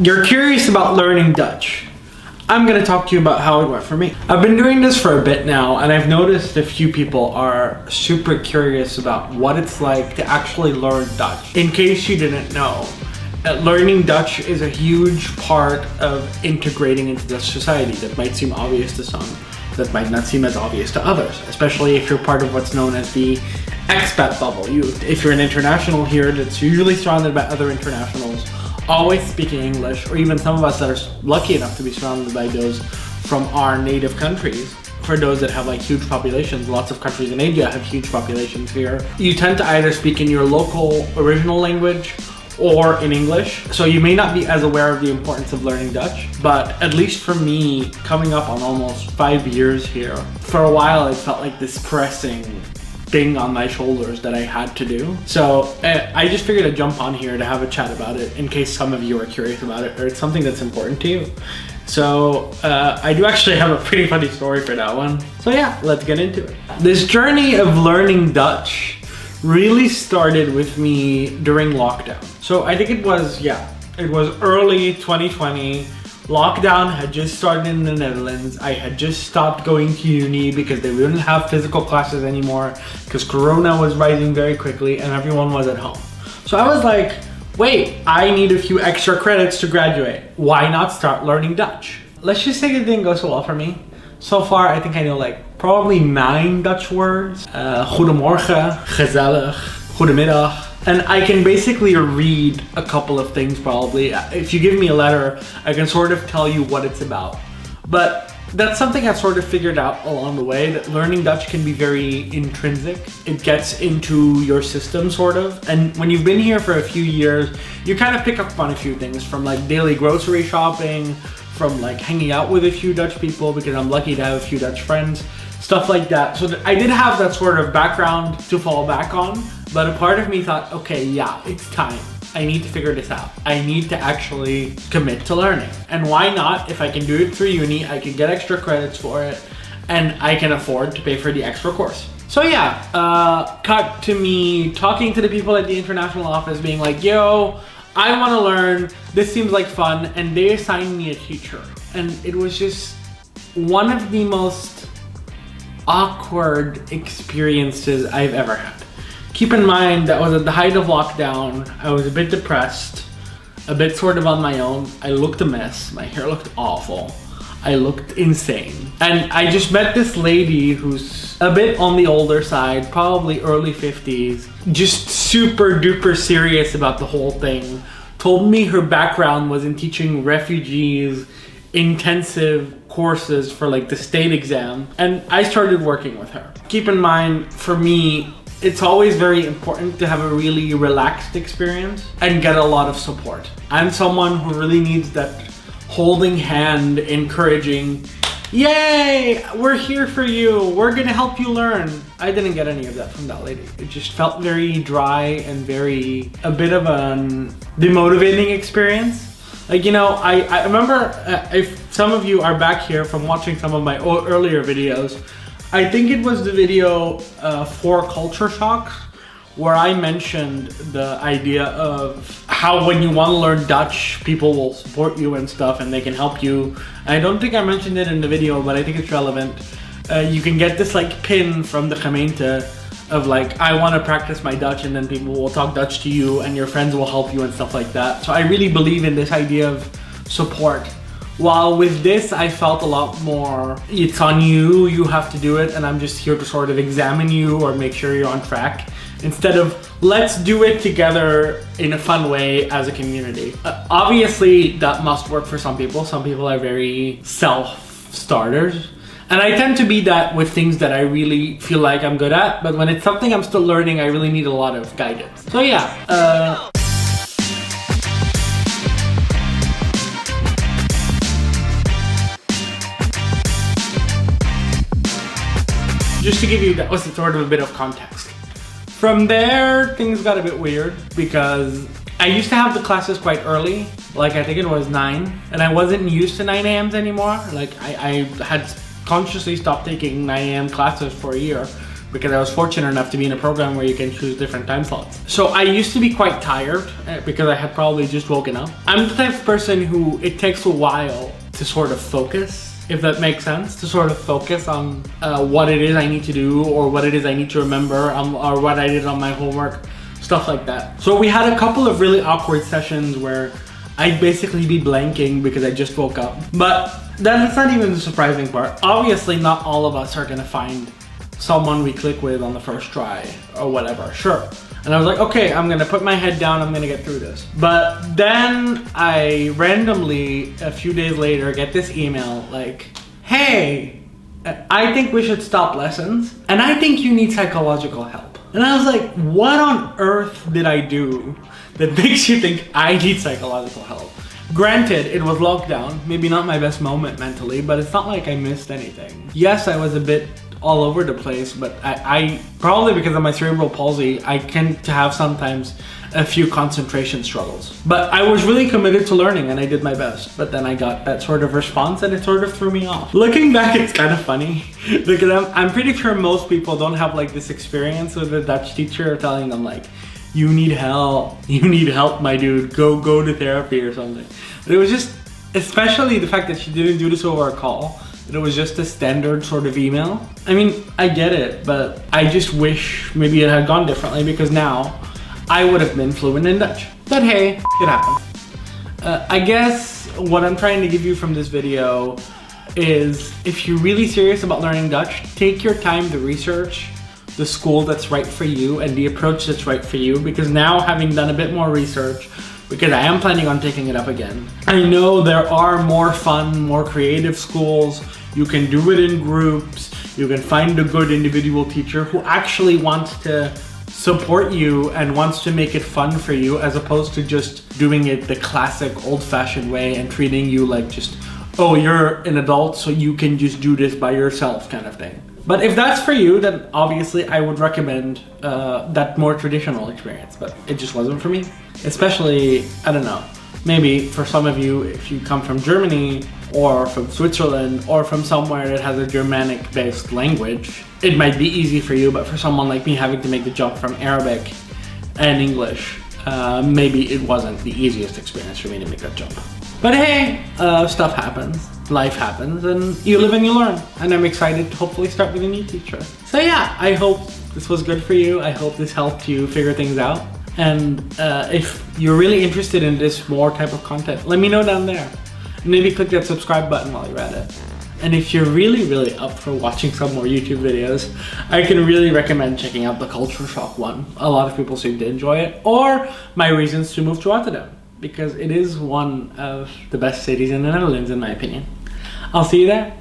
you're curious about learning Dutch. I'm gonna talk to you about how it went for me. I've been doing this for a bit now, and I've noticed a few people are super curious about what it's like to actually learn Dutch. In case you didn't know, learning Dutch is a huge part of integrating into Dutch society. That might seem obvious to some, that might not seem as obvious to others, especially if you're part of what's known as the expat bubble. If you're an international here that's usually surrounded by other internationals, always speaking English, or even some of us that are lucky enough to be surrounded by those from our native countries. For those that have like huge populations, lots of countries in Asia have huge populations here. You tend to either speak in your local original language or in English. So you may not be as aware of the importance of learning Dutch, but at least for me, coming up on almost 5 years here, for a while it felt like this pressing thing on my shoulders that I had to do. So I just figured I'd jump on here to have a chat about it in case some of you are curious about it or it's something that's important to you. So I do actually have a pretty funny story for that one. So yeah, let's get into it. This journey of learning Dutch really started with me during lockdown. So I think it was early 2020. Lockdown had just started in the Netherlands. I had just stopped going to uni because they wouldn't have physical classes anymore because Corona was rising very quickly and everyone was at home. So I was like, wait, I need a few extra credits to graduate. Why not start learning Dutch? Let's just say it didn't go so well for me. So far, I think I know like probably 9 Dutch words. Goedemorgen, gezellig, goedemiddag. And I can basically read a couple of things probably. If you give me a letter, I can sort of tell you what it's about. But that's something I've sort of figured out along the way, that learning Dutch can be very intrinsic. It gets into your system sort of. And when you've been here for a few years, you kind of pick up on a few things, from like daily grocery shopping, from like hanging out with a few Dutch people, because I'm lucky to have a few Dutch friends, stuff like that. So I did have that sort of background to fall back on. But a part of me thought, okay, yeah, it's time. I need to figure this out. I need to actually commit to learning. And why not? If I can do it through uni, I can get extra credits for it, and I can afford to pay for the extra course. So yeah, cut to me talking to the people at the international office being like, yo, I want to learn. This seems like fun. And they assigned me a teacher. And it was just one of the most awkward experiences I've ever had. Keep in mind that was at the height of lockdown. I was a bit depressed, a bit sort of on my own. I looked a mess. My hair looked awful. I looked insane. And I just met this lady who's a bit on the older side, probably early 50s, just super duper serious about the whole thing. Told me her background was in teaching refugees intensive courses for like the state exam. And I started working with her. Keep in mind, for me, it's always very important to have a really relaxed experience and get a lot of support. I'm someone who really needs that holding hand, encouraging, yay, we're here for you, we're gonna help you learn. I didn't get any of that from that lady. It just felt very dry and a bit of a demotivating experience. Like, you know, I remember, if some of you are back here from watching some of my earlier videos, I think it was the video 4 culture shocks, where I mentioned the idea of how when you want to learn Dutch, people will support you and stuff and they can help you. I don't think I mentioned it in the video, but I think it's relevant. You can get this like pin from the gemeente of like, I want to practice my Dutch, and then people will talk Dutch to you and your friends will help you and stuff like that. So I really believe in this idea of support. While with this, I felt a lot more, it's on you, you have to do it, and I'm just here to sort of examine you or make sure you're on track, instead of let's do it together in a fun way as a community. Obviously, that must work for some people. Some people are very self-starters. And I tend to be that with things that I really feel like I'm good at, but when it's something I'm still learning, I really need a lot of guidance. So yeah. Just to give you, that was sort of a bit of context. From there, things got a bit weird because I used to have the classes quite early, like I think it was 9, and I wasn't used to 9 a.m.s anymore. Like I had consciously stopped taking 9 a.m. classes for a year because I was fortunate enough to be in a program where you can choose different time slots. So I used to be quite tired because I had probably just woken up. I'm the type of person who it takes a while to sort of focus, if that makes sense, to sort of focus on what it is I need to do, or what it is I need to remember, or what I did on my homework, stuff like that. So we had a couple of really awkward sessions where I'd basically be blanking because I just woke up. But that's not even the surprising part. Obviously, not all of us are gonna find someone we click with on the first try or whatever, sure. And I was like, okay, I'm gonna put my head down, I'm gonna get through this. But then I randomly, a few days later, get this email like, hey, I think we should stop lessons, and I think you need psychological help. And I was like, what on earth did I do that makes you think I need psychological help? Granted, it was lockdown, maybe not my best moment mentally, but it's not like I missed anything. Yes, I was a bit all over the place, but I probably because of my cerebral palsy, I tend to have sometimes a few concentration struggles. But I was really committed to learning and I did my best. But then I got that sort of response and it sort of threw me off. Looking back, it's kind of funny because I'm pretty sure most people don't have like this experience with a Dutch teacher telling them like, you need help, my dude, go to therapy or something. But it was just, especially the fact that she didn't do this over a call, that it was just a standard sort of email. I mean, I get it, but I just wish maybe it had gone differently, because now I would have been fluent in Dutch. But hey, it happened. I guess what I'm trying to give you from this video is, if you're really serious about learning Dutch, take your time to research the school that's right for you and the approach that's right for you, because now, having done a bit more research, because I am planning on taking it up again, I know there are more fun, more creative schools. You can do it in groups. You can find a good individual teacher who actually wants to support you and wants to make it fun for you, as opposed to just doing it the classic old-fashioned way and treating you like just, oh, you're an adult so you can just do this by yourself kind of thing. But if that's for you, then obviously I would recommend that more traditional experience, but it just wasn't for me. Especially, I don't know, maybe for some of you, if you come from Germany or from Switzerland or from somewhere that has a Germanic-based language, it might be easy for you, but for someone like me having to make the jump from Arabic and English, maybe it wasn't the easiest experience for me to make that jump. But hey, stuff happens. Life happens, and you live and you learn, and I'm excited to hopefully start with a new teacher. So yeah, I hope this was good for you. I hope this helped you figure things out, and if you're really interested in this more type of content, let me know down there. Maybe click that subscribe button while you're at it. And if you're really up for watching some more YouTube videos, I can really recommend checking out the Culture Shock one. A lot of people seem to enjoy it, or my reasons to move to Rotterdam, because it is one of the best cities in the Netherlands, in my opinion. I'll see you there.